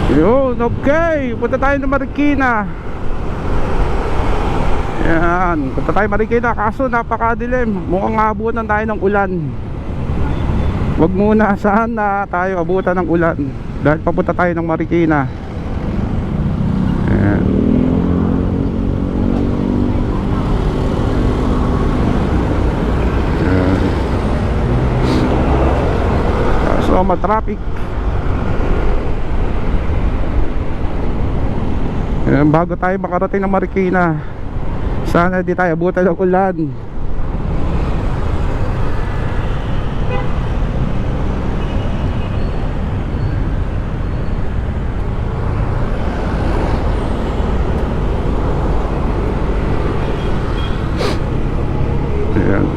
Yun, okay. Punta tayo ng Marikina. Yan, punta tayo Marikina. Kaso napakadilim. Mukhang abutan tayo ng ulan. Wag muna, sana tayo abutan ng ulan. Dahil papunta tayo ng Marikina. Yan. Yan. So matraffic. Bago tayo makarating ng Marikina, sana di tayo abutan ng ulan. Ayan.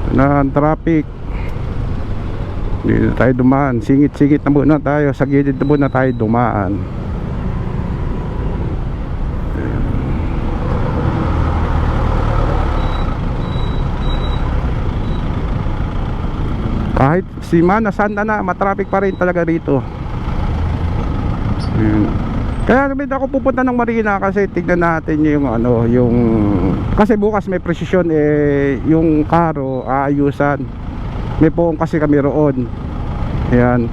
Na ang traffic, dito tayo dumaan, singit-singit na muna tayo, sa gilid na muna tayo dumaan. Ayan. Kahit Simana, Santa na, matraffic pa rin talaga rito. Ayan. Kaya naman ako pupunta ng Marikina kasi tignan natin yung ano, yung kasi bukas may presisyon yung karo aayusan. May poong kasi kami roon. Ayan.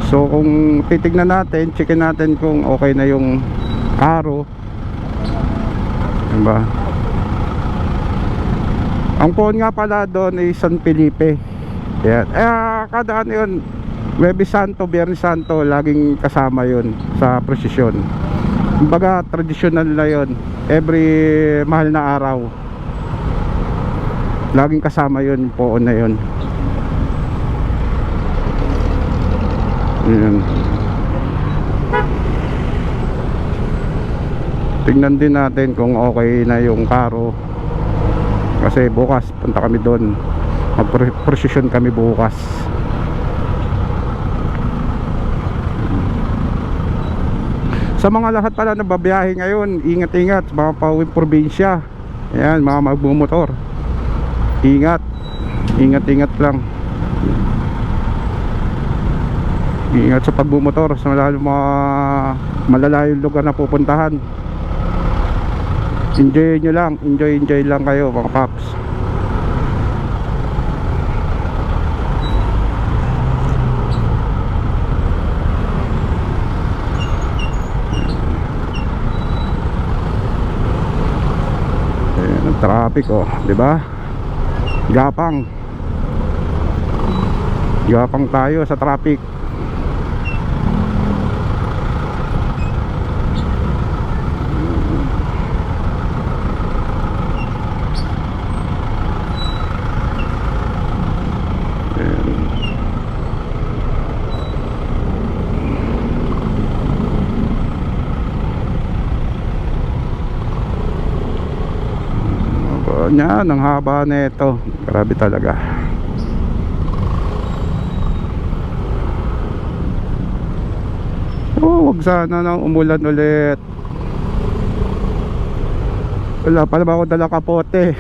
So kung titignan natin, checkin natin kung okay na yung karo. Diba? Ang poon nga pala doon ay San Felipe. Ayan. Kada ano yun, Huwebes Santo, Biyernes Santo, laging kasama yun sa prosesyon. Kumbaga tradisyonal na yun. Every mahal na araw, laging kasama yun, poon na yun. Ayan. Tingnan din natin kung okay na yung karo. Kasi bukas punta kami doon, mag-prosesyon kami bukas. Sa mga lahat pala na babiyahe ngayon, ingat-ingat mga pauwing probinsya. Ayan, mga magbumotor, ingat, ingat-ingat lang. Ingat sa pagbumotor sa lalo mga malalayong lugar na pupuntahan. Enjoy nyo lang, enjoy lang kayo mga paps. Traffic, oh, 'di ba? Gapang tayo sa traffic. Yan, ang haba na ito. Grabe talaga. Oh, wag sana nang umulan ulit. Wala pa naman ako dala kapote.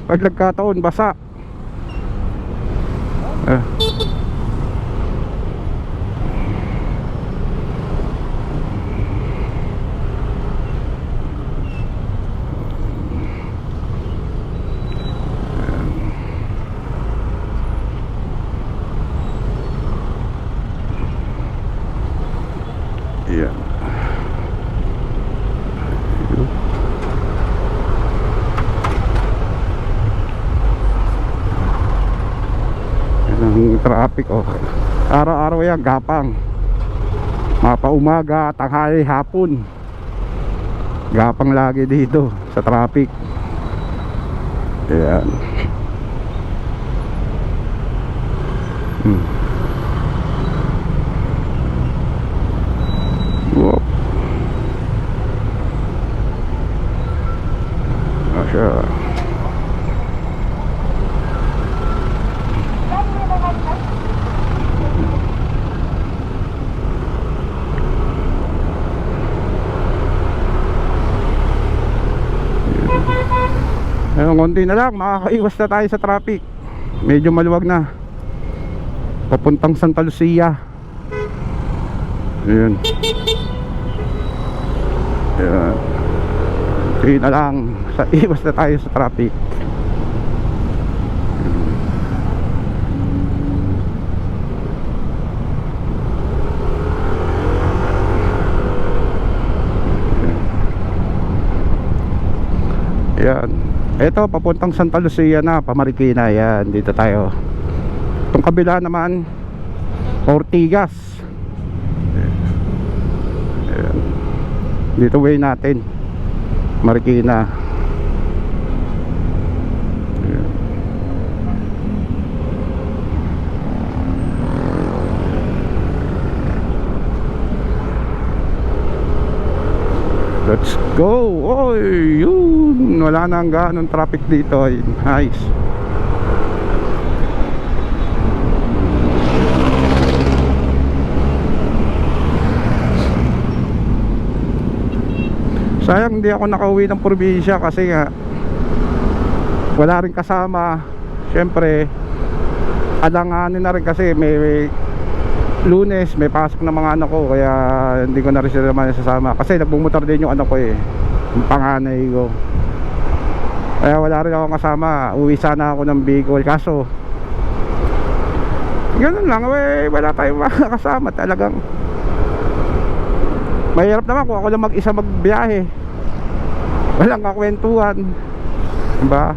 Pag nagkataon, basa. Yan. Yan ang traffic, oh. Araw-araw yan, gapang. Mapaumaga, tanghali, hapon. Gapang lagi dito sa traffic. Yan. Whoop. Asya. Ayun, konti na lang, makakaiwas na tayo sa traffic. Medyo maluwag na. Papuntang Santa Lucia. Ayun. Ayun. Konti na lang, iwas na tayo sa traffic. Yan. Ito papuntang Santa Lucia na, Pamarikina. Yan, dito tayo. Itong kabila naman Ortigas. Yan. Dito way natin Marikina. Yan. Let's go. Oy, yun. Wala na ang ganong traffic dito. Nice. Sayang hindi ako nakauwi ng probinsya kasi nga wala rin kasama. Siyempre alanganin na rin kasi may Lunes may pasok ng mga anak ko, kaya hindi ko na rin sila naman sasama kasi nagbumotor din yung anak ko yung panganay ko, kaya wala rin ako kasama. Uwi sana ako ng Bicol kaso ganun lang, wala tayong makakasama. Talagang mahirap naman kung ako lang mag-isa magbiyahe, walang kakwentuhan, diba?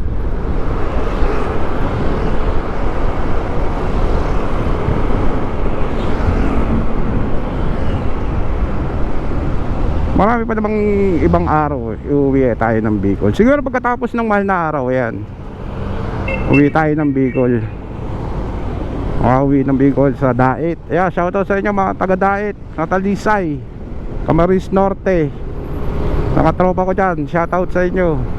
Marami pa namang ibang araw uwi tayo ng Bicol. Siguro pagkatapos ng mahal na araw yan, uwi tayo ng Bicol. Uwi ng Bicol sa Dait. Yeah, shoutout sa inyo mga taga Dait, sa Talisay, Camarines Norte. Nakatropa ko dyan, shoutout sa inyo.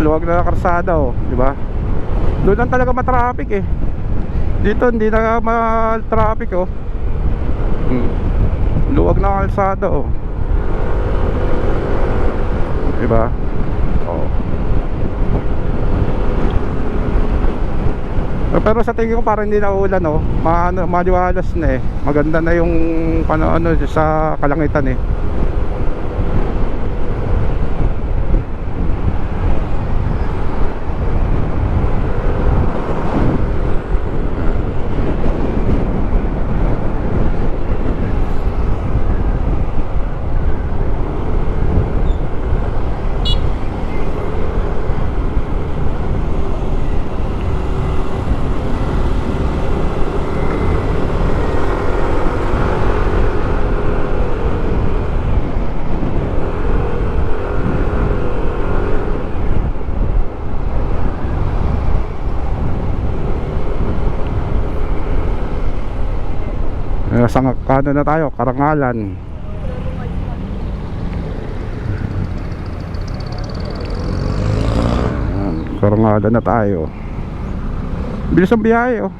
Luwag na karsada, oh, di ba? Doon lang talaga ma-traffic Dito hindi na ma-traffic, oh. Luwag na kalsada, oh. Di ba? Oh. Pero sa tingin ko parang hindi na ulan, oh. Maliwalas na Maganda na yung ano sa kalangitan Sa kano na tayo, Karangalan. Karangalan na tayo. Bilis ang biyahe, oh.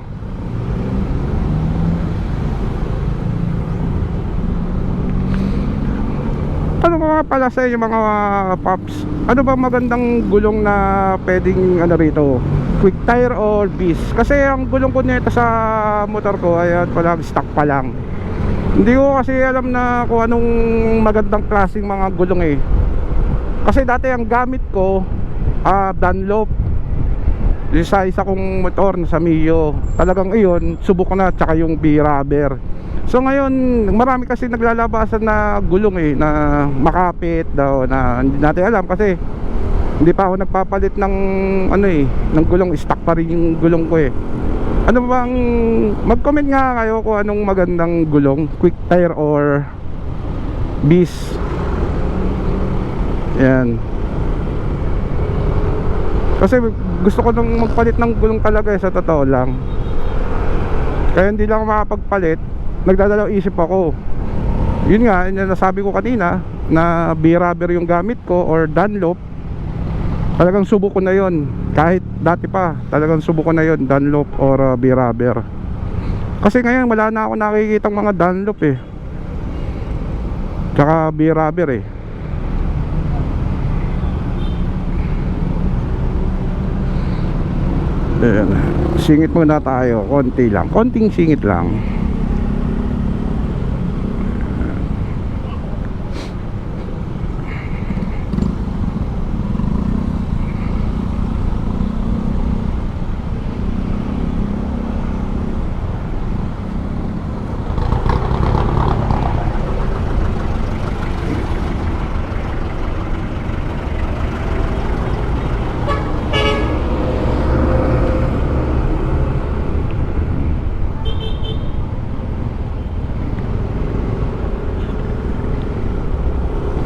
Ano ba pala sa inyo mga paps? Ano ba magandang gulong na pwedeng rito? Quick tire or bis? Kasi ang gulong ko nito sa motor ko ay palang stock pa lang. Hindi ko kasi alam na kung anong magandang klaseng mga gulong Kasi dati ang gamit ko Dunlop. Sa isa kong motor na sa Mio, talagang iyon subok ko na, tsaka yung B-rubber. So ngayon marami kasi naglalabasan na gulong na makapit daw, na hindi natin alam kasi hindi pa ako nagpapalit ng ng gulong. Stock pa rin yung gulong ko Ano bang, mag-comment nga kayo kung anong magandang gulong, quick tire or bis. Yan. Kasi gusto ko nang magpalit ng gulong talaga sa totoo lang. Kaya hindi lang makapagpalit, nagdadalaw isip ako. Yun nga, yung nasabi ko kanina, na B-rubber yung gamit ko or Dunlop. Talagang subok ko na yon. Kahit dati pa, talagang subok ko na yon, Dunlop or B-rubber. Kasi ngayon wala na ako nakikitang mga Dunlop tsaka B-rubber Ayan. Singit muna tayo, konti lang, konting singit lang.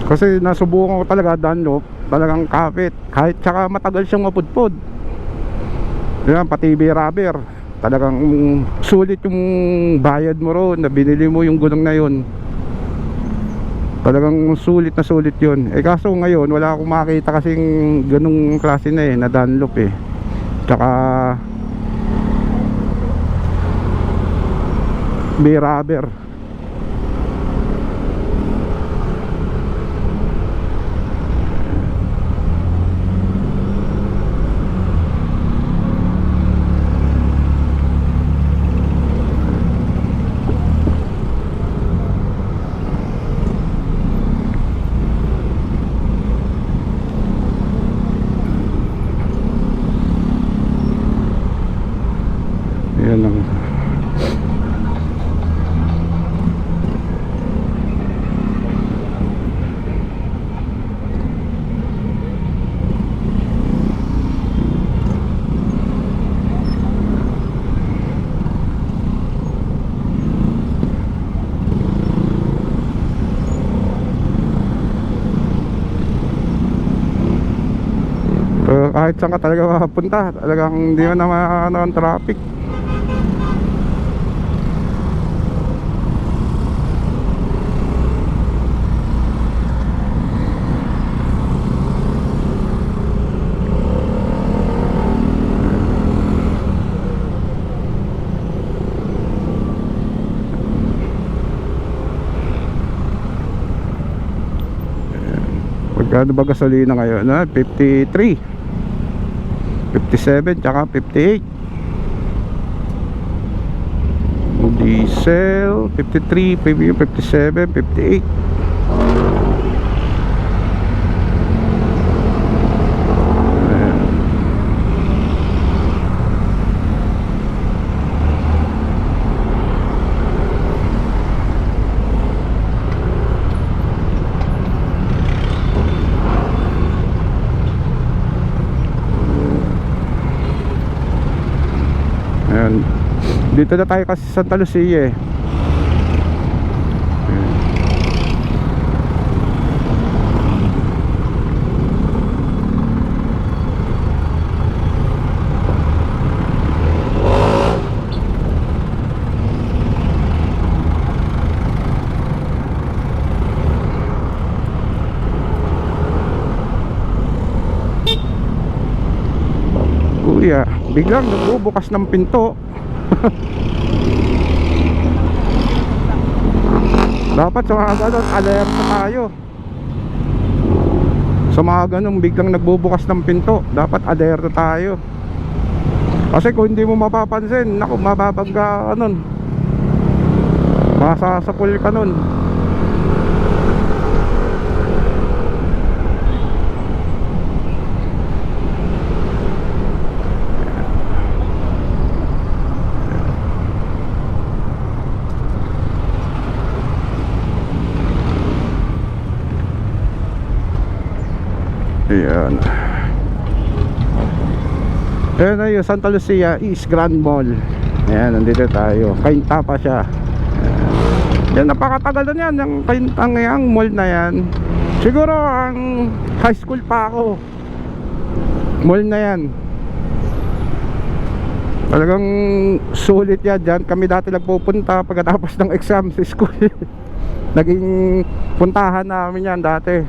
Kasi nasubukan ko talaga Dunlop, talagang kapit. Kahit tsaka matagal siyang mapudpod. Yan, pati B-rubber, talagang sulit yung bayad mo ron na binili mo yung gulong na yun. Talagang sulit na sulit yun. Kaso ngayon wala akong makita kasing ganung klase na Dunlop tsaka B-rubber. Yan lang. Pero kahit saan ka talaga makapunta, talagang hindi mo na maano ang traffic. Magkano ba gasolina ngayon? 53, 57, tsaka 58. Diesel 53, premium 57, 58. Ayan. Dito na tayo kasi sa Santa Lucia Kuya, biglang nagbubukas ng pinto. Dapat sa mga ganun, alerto tayo. Sa mga ganun, biglang nagbubukas ng pinto, dapat alerto tayo. Kasi kung hindi mo mapapansin, naku, mababangga ka nun, masasapul ka nun. Ayan na yung Santa Lucia East Grand Mall. Ayan, nandito tayo. Kainta pa siya. Yan, napakatagal na yan. Yung kaintang yung mall na yan. Siguro ang high school pa ako. Mall na yan. Talagang sulit yan. Diyan kami dati nagpupunta pagkatapos ng exam sa school. Naging puntahan namin yan dati.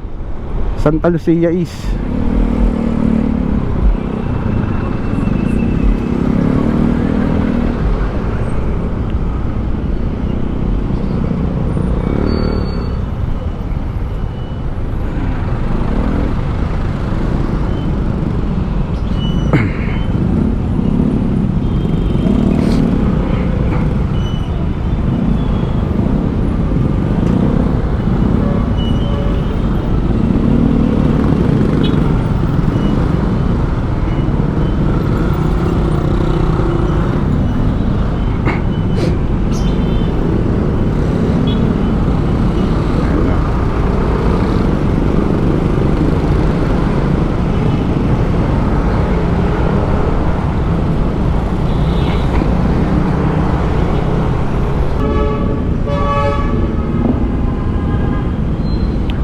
Santa Lucia East.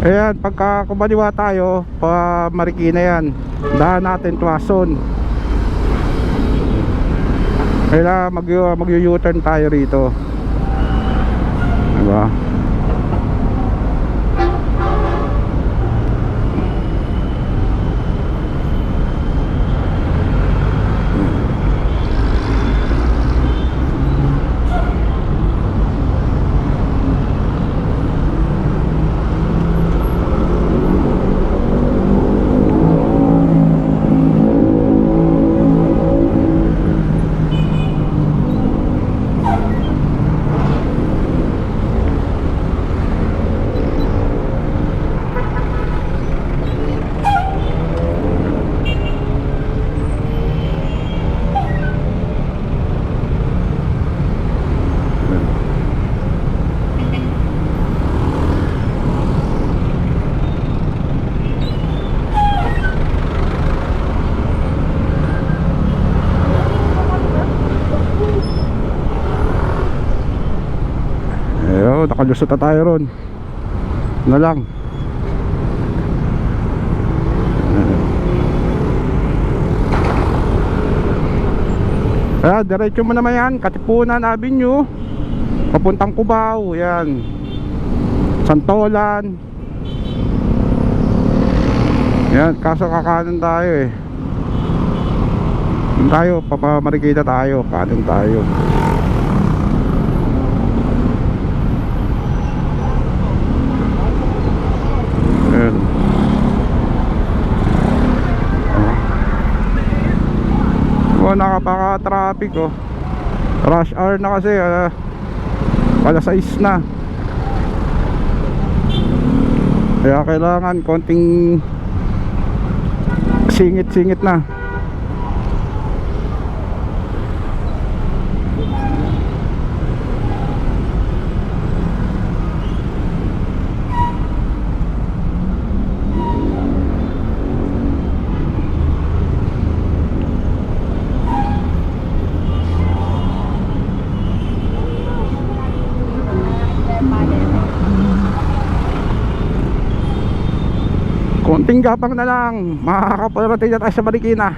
Ayan, pagka kumaliwa tayo pa Marikina yan, daan natin Tuason. Kaya mag-u-turn tayo rito, diba? Nakalusot na tayo ron na lang. Diretso mo naman yan, Katipunan Avenue papuntang Cubao. Yan, Santolan. Yan, kaso kakanan tayo eh. Tayo, papamarikita tayo, kanan tayo. Nakapaka-traffic oh. Rush hour na kasi, alas 6 na. Kaya kailangan konting singit-singit na. Konting gapang na lang, makakaparating na tayo sa Marikina.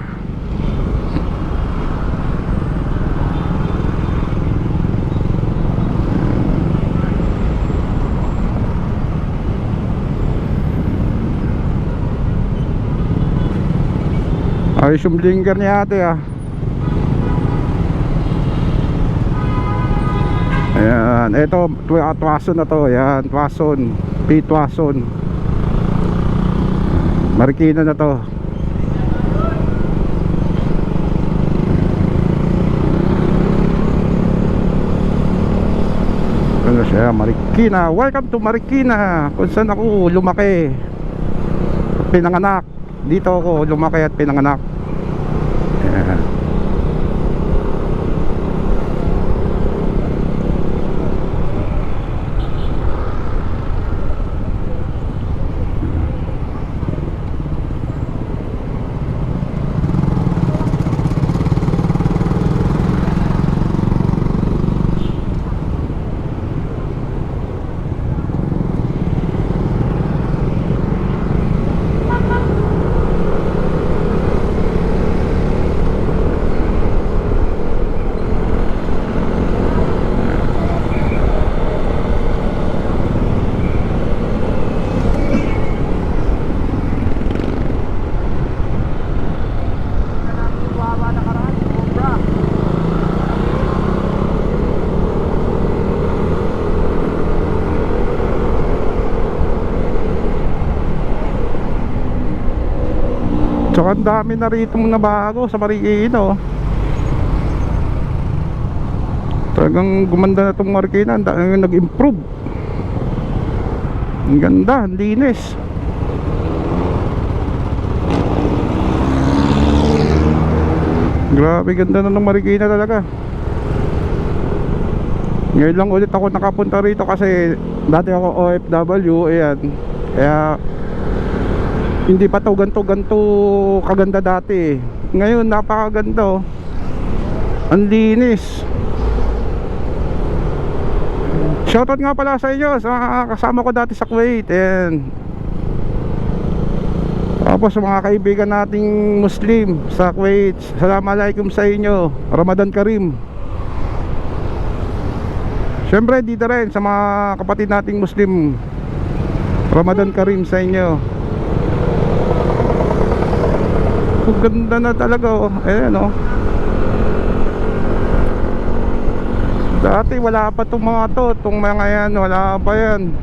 Ayos yung blinker niya ate ah. Ayan, ito Tuason na to. Ayan, Tuason, P. Tuason, Marikina na to. Ano siya, Marikina. Welcome to Marikina, kung saan ako lumaki, pinanganak. Dito ako lumaki at pinanganak. Ayan. Tsaka ang dami na rito na bago sa Marikina, oh. Talagang gumanda na itong Marikina, nag-improve. Ang ganda, ang linis. Grabe ganda na ng Marikina talaga. Ngayon lang ulit ako nakapunta rito kasi dati ako OFW, ayan. Kaya hindi pa to ganto kaganda dati. Ngayon napakaganda, oh. Ang linis. Shoutout nga pala sa inyo, sa kasama ko dati sa Kuwait, ayan. Tapos sa mga kaibigan nating Muslim sa Kuwait, Assalamualaikum sa inyo, Ramadan Karim. Siyempre dito rin sa mga kapatid nating Muslim, Ramadan Karim sa inyo. Ang ganda na talaga, oh. Ayan, oh. Dati wala pa itong mga to, itong mga yan, wala pa yan.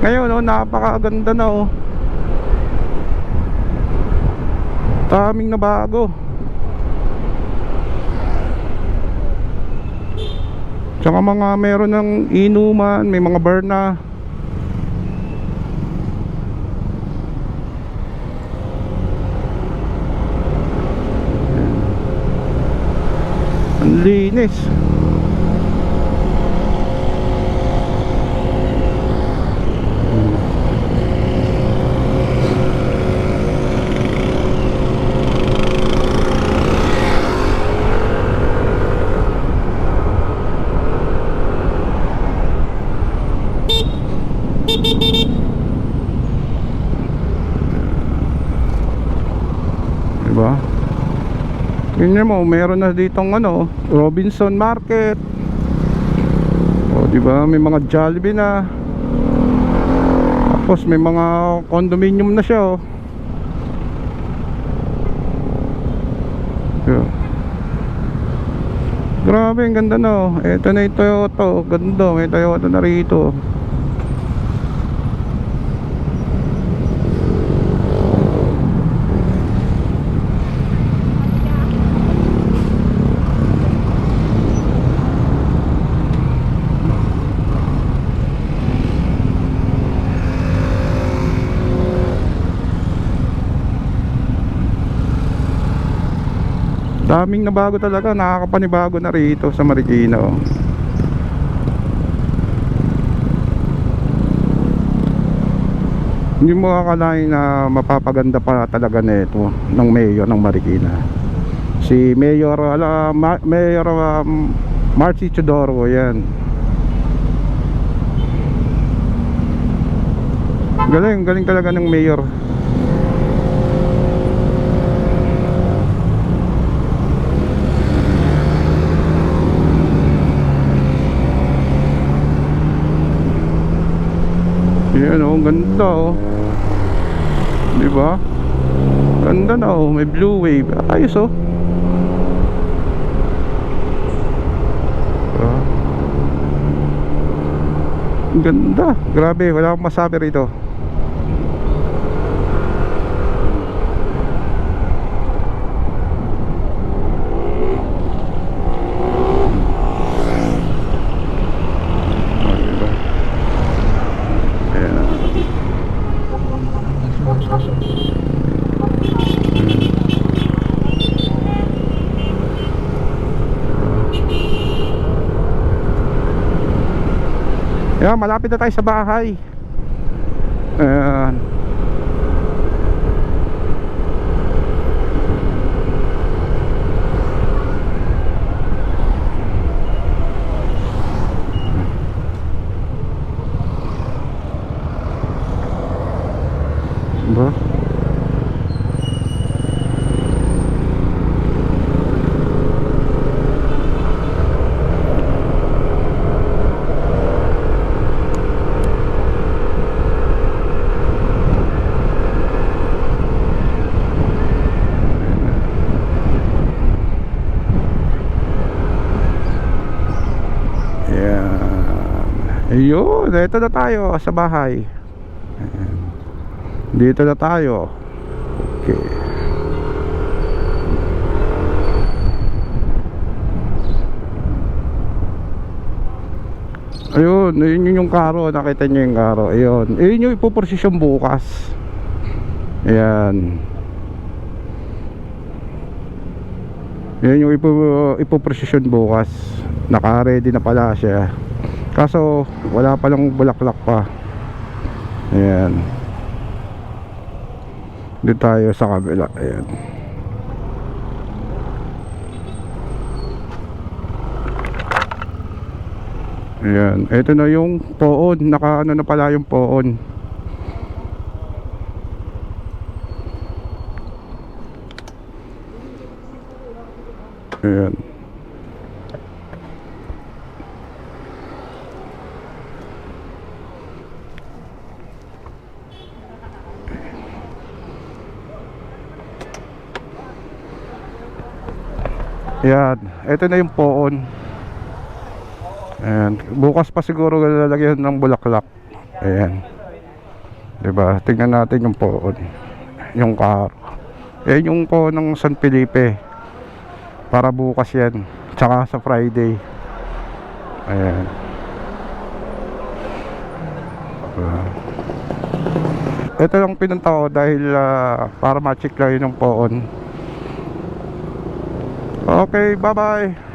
Ngayon, oh, napakaganda na, oh. Daming na bago. Tsaka mga meron ng inuman, may mga bar na. Ang linis. Diba? Tingnan mo, meron na ditong ano, Robinson Market. O, diba? May mga Jollibee na. Tapos may mga condominium na siya, oh. Diba? Grabe, ang ganda na, oh. Ito na yung Toyota, oh. Ganda, may Toyota na rito. Daming nabago talaga, nakakapanibago na rito sa Marikina, oh. Hindi mo akalain na mapapaganda pa talaga nito ng mayor ng Marikina. Si Mayor Marcy Chodoro, yan. Galing talaga ng mayor. Yan, oh, ganda, oh. Diba? Ganda na, oh. May blue wave. Ayos, oh. Ganda. Grabe, wala akong masabi rito. Yeah, malapit na tayo sa bahay. Ayan. Ba? Ayun, dito na tayo sa bahay. Ayan. Dito na tayo. Okay. Yun yung karo. Nakita nyo yung karo. Ayun. Ayun yung ipoprosesyon bukas. Ayan. Yun yung ipoprosesyon bukas. Naka-ready na pala siya. Kaso wala palang bulaklak pa. Ayan. Dito tayo sa kabila. Ayan. Ayan. Ito na yung poon. Naka ano na pala yung poon. Ayan. Ayan. Ito na yung poon. Ayan. Bukas pa siguro lalagyan ng bulaklak. Ayan. Diba? Tingnan natin yung poon. Yung karo. Ayan yung poon ng San Felipe. Para bukas yan. Tsaka sa Friday. Ayan. Ito lang pinunta ko dahil para ma-check lang yun yung poon. Okay, bye bye.